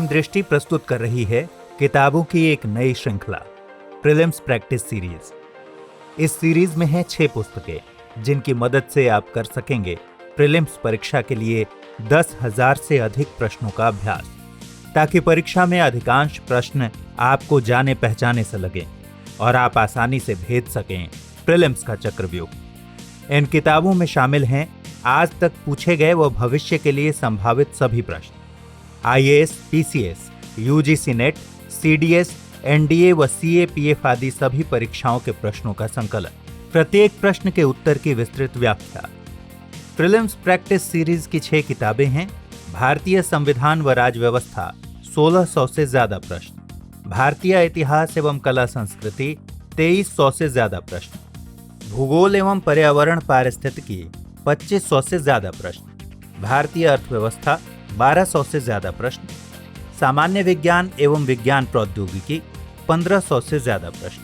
Team दृष्टि प्रस्तुत कर रही है किताबों की एक नई श्रृंखला प्रीलिम्स प्रैक्टिस सीरीज। इस सीरीज में हैं 6 पुस्तकें जिनकी मदद से आप कर सकेंगे प्रीलिम्स परीक्षा के लिए 10,000 से अधिक प्रश्नों का अभ्यास, ताकि परीक्षा में अधिकांश प्रश्न आपको जाने पहचाने से लगें और आप आसानी से भेद सकें प्रीलिम्स का चक्रव्यूह। इन किताबों में शामिल हैं आज तक पूछे गए व भविष्य के लिए संभावित सभी प्रश्न, IAS, PCS, UGC net, CDS, NDA व सीएपीएफ आदि सभी परीक्षाओं के प्रश्नों का संकलन, प्रत्येक प्रश्न के उत्तर की विस्तृत व्याख्या। प्रीलिम्स प्रैक्टिस सीरीज की 6 किताबें हैं। भारतीय संविधान व राज्य व्यवस्था 1600 से ज्यादा प्रश्न, भारतीय इतिहास एवं कला संस्कृति 2300 से ज्यादा प्रश्न, भूगोल एवं पर्यावरण पारिस्थितिकी 2500 से ज्यादा प्रश्न, भारतीय अर्थव्यवस्था 1200 से ज्यादा प्रश्न, सामान्य विज्ञान एवं विज्ञान प्रौद्योगिकी 1500 से ज्यादा प्रश्न,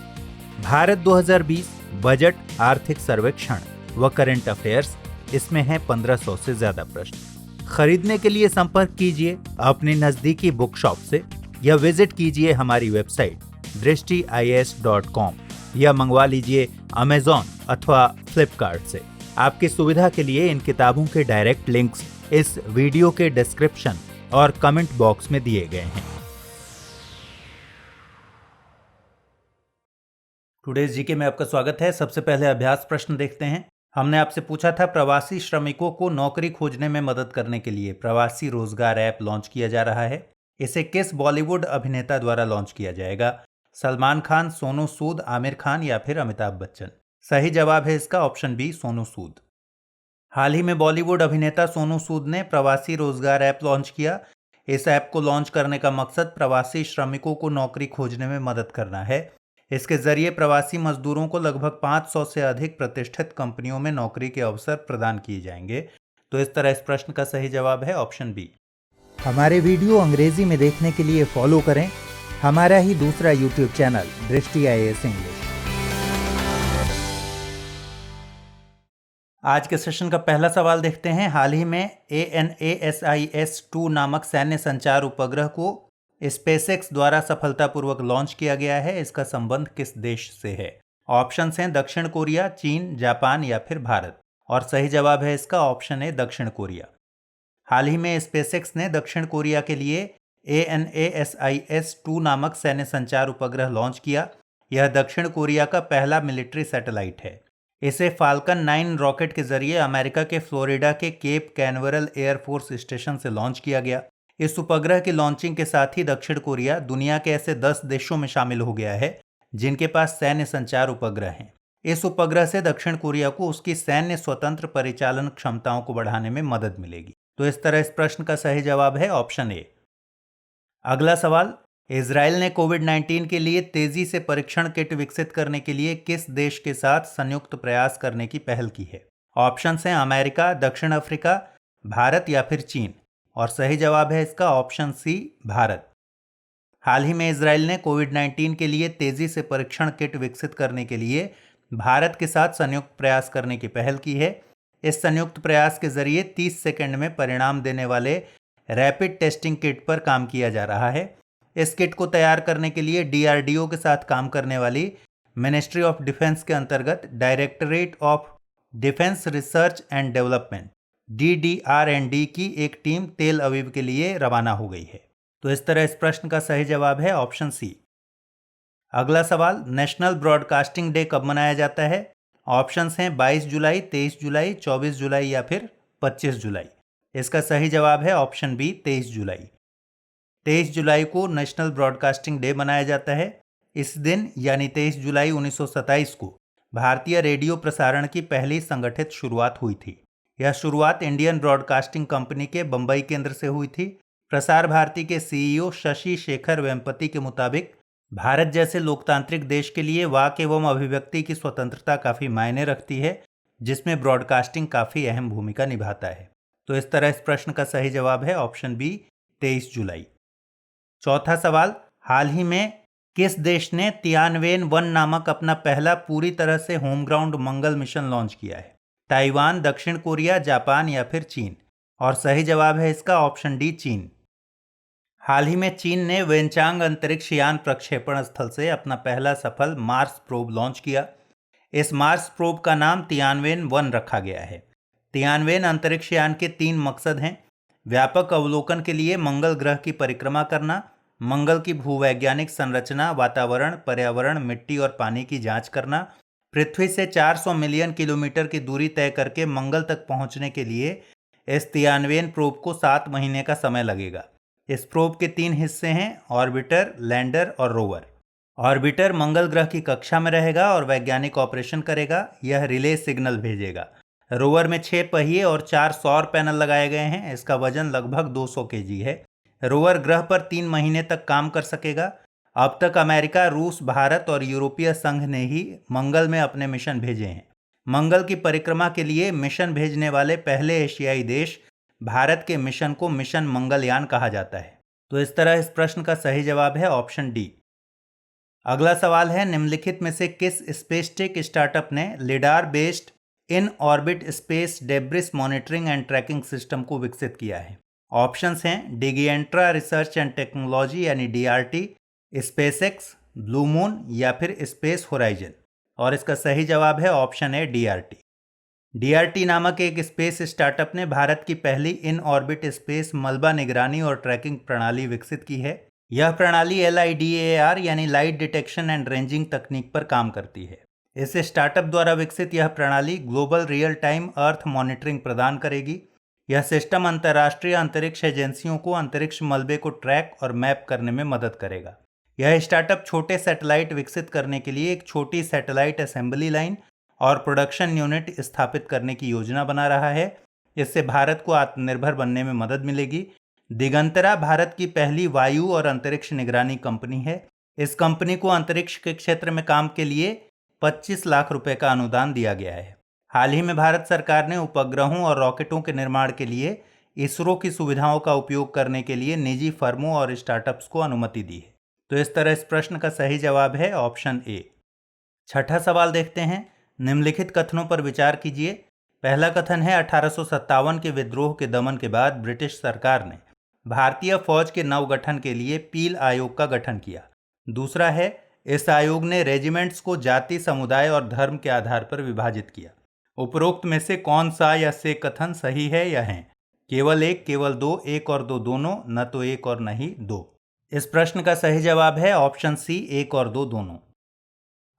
भारत 2020 बजट, आर्थिक सर्वेक्षण व करंट अफेयर्स, इसमें है 1500 से ज्यादा प्रश्न। खरीदने के लिए संपर्क कीजिए अपनी नजदीकी बुक शॉप से या विजिट कीजिए हमारी वेबसाइट drishtiis.com या मंगवा लीजिए अमेज़न अथवा फ्लिपकार्ट से। आपकी सुविधा के लिए इन किताबों के डायरेक्ट लिंक्स इस वीडियो के डिस्क्रिप्शन और कमेंट बॉक्स में दिए गए हैं। टुडेज जीके में आपका स्वागत है। सबसे पहले अभ्यास प्रश्न देखते हैं। हमने आपसे पूछा था प्रवासी श्रमिकों को नौकरी खोजने में मदद करने के लिए प्रवासी रोजगार ऐप लॉन्च किया जा रहा है। इसे किस बॉलीवुड अभिनेता द्वारा लॉन्च किया जाएगा? सलमान खान, सोनू सूद, आमिर खान या फिर अमिताभ बच्चन? सही जवाब है इसका ऑप्शन बी, सोनू सूद। हाल ही में बॉलीवुड अभिनेता सोनू सूद ने प्रवासी रोजगार ऐप लॉन्च किया। इस ऐप को लॉन्च करने का मकसद प्रवासी श्रमिकों को नौकरी खोजने में मदद करना है। इसके जरिए प्रवासी मजदूरों को लगभग 500 से अधिक प्रतिष्ठित कंपनियों में नौकरी के अवसर प्रदान किए जाएंगे। तो इस तरह इस प्रश्न का सही जवाब है ऑप्शन बी। हमारे वीडियो अंग्रेजी में देखने के लिए फॉलो करें हमारा ही दूसरा यूट्यूब चैनल दृष्टि आईएएस इंग्लिश। आज के सेशन का पहला सवाल देखते हैं। हाल ही में ANASIS-2 नामक सैन्य संचार उपग्रह को स्पेसएक्स द्वारा सफलतापूर्वक लॉन्च किया गया है। इसका संबंध किस देश से है? ऑप्शंस हैं दक्षिण कोरिया, चीन, जापान या फिर भारत। और सही जवाब है इसका ऑप्शन ए, दक्षिण कोरिया। हाल ही में स्पेसएक्स ने दक्षिण कोरिया के लिए ANASIS-2 नामक सैन्य संचार उपग्रह लॉन्च किया। यह दक्षिण कोरिया का पहला मिलिट्री सैटेलाइट है। इसे फाल्कन 9 रॉकेट के जरिए अमेरिका के फ्लोरिडा के केप कैनवरल एयरफोर्स स्टेशन से लॉन्च किया गया। इस उपग्रह की लॉन्चिंग के साथ ही दक्षिण कोरिया दुनिया के ऐसे 10 देशों में शामिल हो गया है जिनके पास सैन्य संचार उपग्रह हैं। इस उपग्रह से दक्षिण कोरिया को उसकी सैन्य स्वतंत्र परिचालन क्षमताओं को बढ़ाने में मदद मिलेगी। तो इस तरह इस प्रश्न का सही जवाब है ऑप्शन ए। अगला सवाल, इजराइल ने कोविड-19 के लिए तेजी से परीक्षण किट विकसित करने के लिए किस देश के साथ संयुक्त प्रयास करने की पहल की है? ऑप्शंस हैं अमेरिका, दक्षिण अफ्रीका, भारत या फिर चीन। और सही जवाब है इसका ऑप्शन सी, भारत। हाल ही में इजराइल ने कोविड-19 के लिए तेजी से परीक्षण किट विकसित करने के लिए भारत के साथ संयुक्त प्रयास करने की पहल की है। इस संयुक्त प्रयास के जरिए 30 सेकंड में परिणाम देने वाले रैपिड टेस्टिंग किट पर काम किया जा रहा है। इस किट को तैयार करने के लिए DRDO के साथ काम करने वाली मिनिस्ट्री ऑफ डिफेंस के अंतर्गत directorate of defence research and development DDR&D की एक टीम तेल अवीव के लिए रवाना हो गई है। तो इस तरह इस प्रश्न का सही जवाब है ऑप्शन सी। अगला सवाल, नेशनल ब्रॉडकास्टिंग डे कब मनाया जाता है? ऑप्शंस हैं 22 जुलाई, 23 जुलाई, 24 जुलाई या फिर 25 जुलाई। इसका सही जवाब है ऑप्शन बी, 23 जुलाई। 23 जुलाई को नेशनल ब्रॉडकास्टिंग डे मनाया जाता है। इस दिन यानी 23 जुलाई 1927 को भारतीय रेडियो प्रसारण की पहली संगठित शुरुआत हुई थी। यह शुरुआत इंडियन ब्रॉडकास्टिंग कंपनी के बंबई केंद्र से हुई थी। प्रसार भारती के CEO शशि शेखर वेम्पति के मुताबिक भारत जैसे लोकतांत्रिक देश के लिए वाक एवं अभिव्यक्ति की स्वतंत्रता काफ़ी मायने रखती है, जिसमें ब्रॉडकास्टिंग काफ़ी अहम भूमिका निभाता है। तो इस तरह इस प्रश्न का सही जवाब है ऑप्शन बी, 23 जुलाई। चौथा सवाल, हाल ही में किस देश ने तियानवेन-1 नामक अपना पहला पूरी तरह से होम ग्राउंड मंगल मिशन लॉन्च किया है? ताइवान, दक्षिण कोरिया, जापान या फिर चीन। और सही जवाब है इसका ऑप्शन डी, चीन। हाल ही में चीन ने वेनचांग अंतरिक्ष यान प्रक्षेपण स्थल से अपना पहला सफल मार्स प्रोब लॉन्च किया। इस मार्स प्रोब का नाम तियानवेन-1 रखा गया है। तियानवेन अंतरिक्ष यान के 3 मकसद हैं: व्यापक अवलोकन के लिए मंगल ग्रह की परिक्रमा करना, मंगल की भूवैज्ञानिक संरचना, वातावरण, पर्यावरण, मिट्टी और पानी की जांच करना, पृथ्वी से 400 मिलियन किलोमीटर की दूरी तय करके मंगल तक पहुंचने के लिए इस तियानवेन प्रोब को 7 महीने का समय लगेगा। इस प्रोब के 3 हिस्से हैं: ऑर्बिटर, लैंडर और रोवर। ऑर्बिटर मंगल ग्रह की कक्षा में रहेगा और वैज्ञानिक ऑपरेशन करेगा। यह रिले सिग्नल भेजेगा। रोवर में 6 पहिए और 4 सौर पैनल लगाए गए हैं। इसका वजन लगभग 200 केजी है। रोवर ग्रह पर 3 महीने तक काम कर सकेगा। अब तक अमेरिका, रूस, भारत और यूरोपीय संघ ने ही मंगल में अपने मिशन भेजे हैं। मंगल की परिक्रमा के लिए मिशन भेजने वाले पहले एशियाई देश भारत के मिशन को मिशन मंगलयान कहा जाता है। तो इस तरह इस प्रश्न का सही जवाब है ऑप्शन डी। अगला सवाल है, निम्नलिखित में से किस स्पेस टेक स्टार्टअप ने lidar based in orbit space debris monitoring and tracking system को विकसित किया है? ऑप्शंस हैं डिगिएंट्रा रिसर्च एंड टेक्नोलॉजी यानी DRT, स्पेसएक्स, ब्लू मून या फिर स्पेस होराइजन। और इसका सही जवाब है ऑप्शन ए DRT। DRT नामक एक स्पेस स्टार्टअप ने भारत की पहली इन ऑर्बिट स्पेस मलबा निगरानी और ट्रैकिंग प्रणाली विकसित की है। यह प्रणाली LIDAR यानी लाइट डिटेक्शन एंड रेंजिंग तकनीक पर काम करती है। इस स्टार्टअप द्वारा विकसित यह प्रणाली ग्लोबल रियल टाइम अर्थ मॉनिटरिंग प्रदान करेगी। यह सिस्टम अंतर्राष्ट्रीय अंतरिक्ष एजेंसियों को अंतरिक्ष मलबे को ट्रैक और मैप करने में मदद करेगा। यह स्टार्टअप छोटे सैटेलाइट विकसित करने के लिए एक छोटी सैटेलाइट असेंबली लाइन और प्रोडक्शन यूनिट स्थापित करने की योजना बना रहा है। इससे भारत को आत्मनिर्भर बनने में मदद मिलेगी। दिगंतरा भारत की पहली वायु और अंतरिक्ष निगरानी कंपनी है। इस कंपनी को अंतरिक्ष के क्षेत्र में काम के लिए 25 लाख रुपए का अनुदान दिया गया है। हाल ही में भारत सरकार ने उपग्रहों और रॉकेटों के निर्माण के लिए इसरो की सुविधाओं का उपयोग करने के लिए निजी फर्मों और स्टार्टअप्स को अनुमति दी है। तो इस तरह इस प्रश्न का सही जवाब है ऑप्शन ए। छठा सवाल देखते हैं, निम्नलिखित कथनों पर विचार कीजिए। पहला कथन है 1857 के विद्रोह के दमन के बाद ब्रिटिश सरकार ने भारतीय फौज के नवगठन के लिए पील आयोग का गठन किया। दूसरा है, इस आयोग ने रेजिमेंट्स को जाति, समुदाय और धर्म के आधार पर विभाजित किया। उपरोक्त में से कौन सा या से कथन सही है या है? केवल एक, केवल दो, एक और दो दोनों, न तो एक और नहीं दो। इस प्रश्न का सही जवाब है ऑप्शन सी, एक और दो दोनों।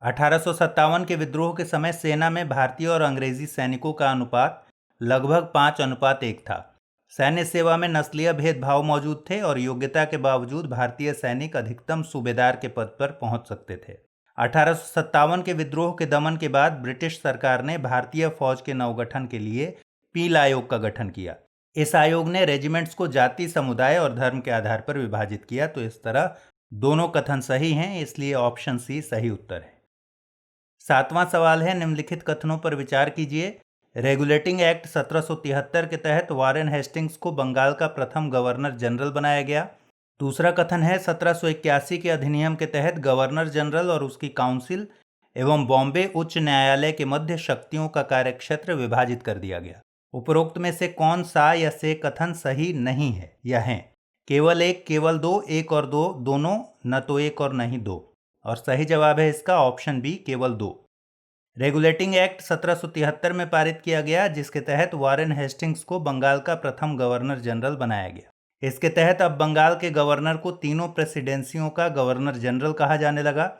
1857 के विद्रोह के समय सेना में भारतीय और अंग्रेजी सैनिकों का अनुपात लगभग 5:1 था। सैन्य सेवा में नस्लीय भेदभाव मौजूद थे और योग्यता के बावजूद भारतीय सैनिक अधिकतम सूबेदार के पद पर पहुंच सकते थे। 1857 के विद्रोह के दमन के बाद ब्रिटिश सरकार ने भारतीय फौज के नवगठन के लिए पील आयोग का गठन किया। इस आयोग ने रेजिमेंट्स को जाति, समुदाय और धर्म के आधार पर विभाजित किया। तो इस तरह दोनों कथन सही हैं, इसलिए ऑप्शन सी सही उत्तर है। सातवां सवाल है, निम्नलिखित कथनों पर विचार कीजिए। रेगुलेटिंग एक्ट 1773 के तहत वारेन हेस्टिंग्स को बंगाल का प्रथम गवर्नर जनरल बनाया गया। दूसरा कथन है 1781 के अधिनियम के तहत गवर्नर जनरल और उसकी काउंसिल एवं बॉम्बे उच्च न्यायालय के मध्य शक्तियों का कार्यक्षेत्र विभाजित कर दिया गया। उपरोक्त में से कौन सा या से कथन सही नहीं है या है? केवल एक, केवल दो, एक और दो दोनों, न तो एक और नहीं दो। और सही जवाब है इसका ऑप्शन बी, केवल दो। रेगुलेटिंग एक्ट 1773 में पारित किया गया, जिसके तहत वारेन हेस्टिंग्स को बंगाल का प्रथम गवर्नर जनरल बनाया गया। इसके तहत अब बंगाल के गवर्नर को तीनों प्रेसिडेंसियों का गवर्नर जनरल कहा जाने लगा।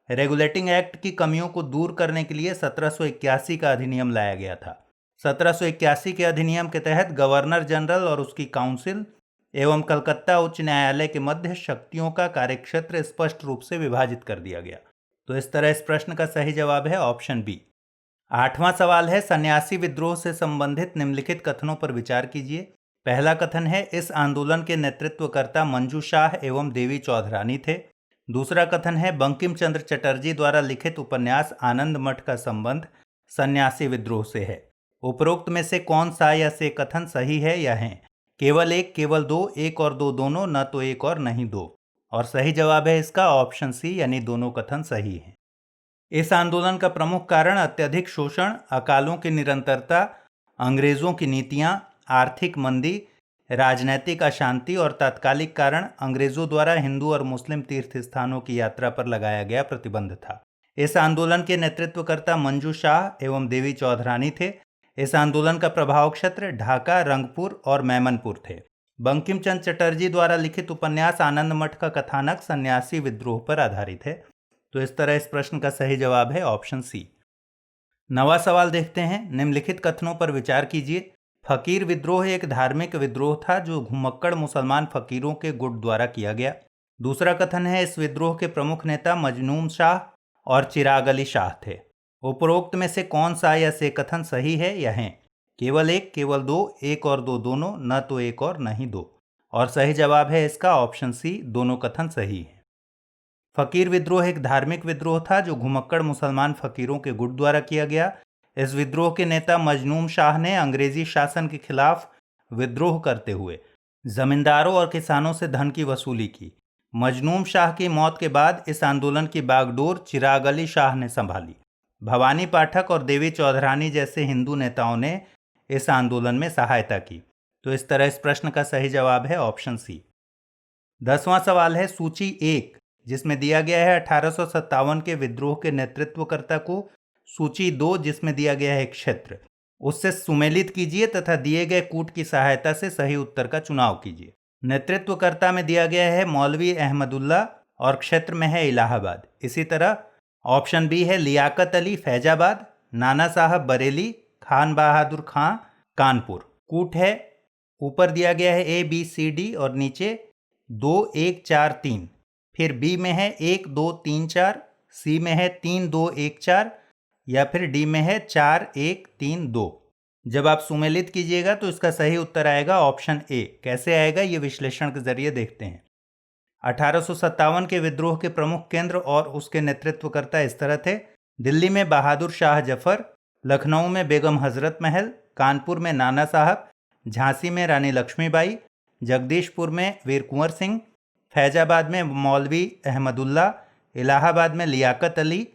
रेगुलेटिंग एक्ट की कमियों को दूर करने के लिए 1781 का अधिनियम लाया गया था। 1781 के अधिनियम के तहत गवर्नर जनरल और उसकी काउंसिल एवं कलकत्ता उच्च न्यायालय के मध्य शक्तियों का कार्यक्षेत्र स्पष्ट रूप से विभाजित कर दिया गया। तो इस तरह इस प्रश्न का सही जवाब है ऑप्शन बी। आठवां सवाल है, सन्यासी विद्रोह से संबंधित निम्नलिखित कथनों पर विचार कीजिए। पहला कथन है, इस आंदोलन के नेतृत्वकर्ता मंजू शाह एवं देवी चौधरानी थे। दूसरा कथन है, बंकिम चंद्र चटर्जी द्वारा लिखित उपन्यास आनंद मठ का संबंध सन्यासी विद्रोह से है। उपरोक्त में से कौन सा या से कथन सही है या है? केवल एक, केवल दो, एक और दो दोनों, न तो एक और नहीं दो। और सही जवाब है इसका ऑप्शन सी, यानी दोनों कथन सही हैं। इस आंदोलन का प्रमुख कारण अत्यधिक शोषण, अकालों की निरंतरता, अंग्रेजों की नीतियां, आर्थिक मंदी, राजनैतिक अशांति और तात्कालिक कारण अंग्रेजों द्वारा हिंदू और मुस्लिम तीर्थ स्थानों की यात्रा पर लगाया गया प्रतिबंध था। इस आंदोलन के नेतृत्वकर्ता मंजू शाह एवं देवी चौधरानी थे। इस आंदोलन का प्रभाव क्षेत्र ढाका, रंगपुर और मैमनपुर थे। बंकिम चंद्र चटर्जी द्वारा लिखित उपन्यास आनंद मठ का कथानक सन्यासी विद्रोह पर आधारित है। तो इस तरह इस प्रश्न का सही जवाब है ऑप्शन सी। नवा सवाल देखते हैं। निम्नलिखित कथनों पर विचार कीजिए। फकीर विद्रोह एक धार्मिक विद्रोह था जो घुमक्कड़ मुसलमान फकीरों के गुट द्वारा किया गया। दूसरा कथन है इस विद्रोह के प्रमुख नेता मजनून शाह और चिराग अली शाह थे। उपरोक्त में से कौन सा या से कथन सही है या है? केवल एक, केवल दो, एक और दो दोनों, न तो एक और न ही दो। और सही जवाब है इसका ऑप्शन सी, दोनों कथन सही है। फकीर विद्रोह एक धार्मिक विद्रोह था जो घुमक्कड़ मुसलमान फकीरों के गुट द्वारा किया गया। इस विद्रोह के नेता मजनून शाह ने अंग्रेजी शासन के खिलाफ विद्रोह करते हुए जमींदारों और किसानों से धन की वसूली की। मजनून शाह की मौत के बाद इस आंदोलन की बागडोर चिराग अली शाह ने संभाली। भवानी पाठक और देवी चौधरानी जैसे हिंदू नेताओं ने इस आंदोलन में सहायता की। तो इस तरह इस प्रश्न का सही जवाब है ऑप्शन सी। 10वां सवाल है सूची 1, जिसमें दिया गया है 1857 के विद्रोह के नेतृत्वकर्ता को। सूची 2, जिसमें दिया गया है क्षेत्र, उससे सुमेलित कीजिए तथा दिए गए कूट की सहायता से सही उत्तर का चुनाव कीजिए। नेतृत्वकर्ता में दिया गया है मौलवी अहमदुल्ला और क्षेत्र में है इलाहाबाद। इसी तरह ऑप्शन बी है लियाकत अली फैजाबाद, नाना साहब बरेली, खान बहादुर खां कानपुर। कूट है ऊपर दिया गया है ए बी सी डी और नीचे 2 1 4 3। फिर बी में है 1 2 3 4, सी में है 3 2 1 4 या फिर डी में है 4 1 3 2। जब आप सुमेलित कीजिएगा तो इसका सही उत्तर आएगा ऑप्शन ए। कैसे आएगा ये विश्लेषण के जरिए देखते हैं। 1857 के विद्रोह के प्रमुख केंद्र और उसके नेतृत्वकर्ता इस तरह थे। दिल्ली में बहादुर शाह जफर, लखनऊ में बेगम हजरत महल, कानपुर में नाना साहब, झांसी में रानी लक्ष्मीबाई, जगदीशपुर में वीर कुंवर सिंह, फैजाबाद में मौलवी अहमदुल्ला, इलाहाबाद में लियाकत अली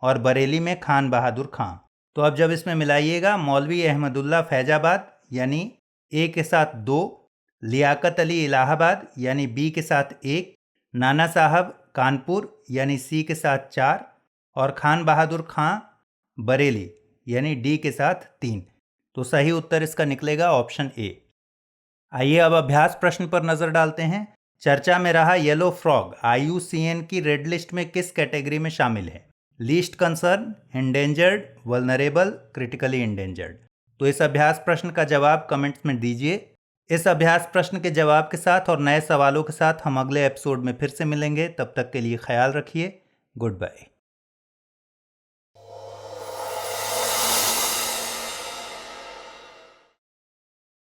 और बरेली में खान बहादुर खां। तो अब जब इसमें मिलाइएगा मौलवी अहमदुल्ला फैजाबाद यानी ए के साथ 2, लियाकत अली इलाहाबाद यानी बी के साथ 1, नाना साहब कानपुर यानी सी के साथ 4 और खान बहादुर खां बरेली यानी डी के साथ 3। तो सही उत्तर इसका निकलेगा ऑप्शन ए। आइए अब अभ्यास प्रश्न पर नजर डालते हैं। चर्चा में रहा येलो फ्रॉग IUCN की रेड लिस्ट में किस कैटेगरी में शामिल है? Least concern, endangered, vulnerable, critically endangered. तो इस अभ्यास प्रश्न का जवाब कमेंट्स में दीजिए। इस अभ्यास प्रश्न के जवाब के साथ और नए सवालों के साथ हम अगले एपिसोड में फिर से मिलेंगे। तब तक के लिए ख्याल रखिए। Good bye.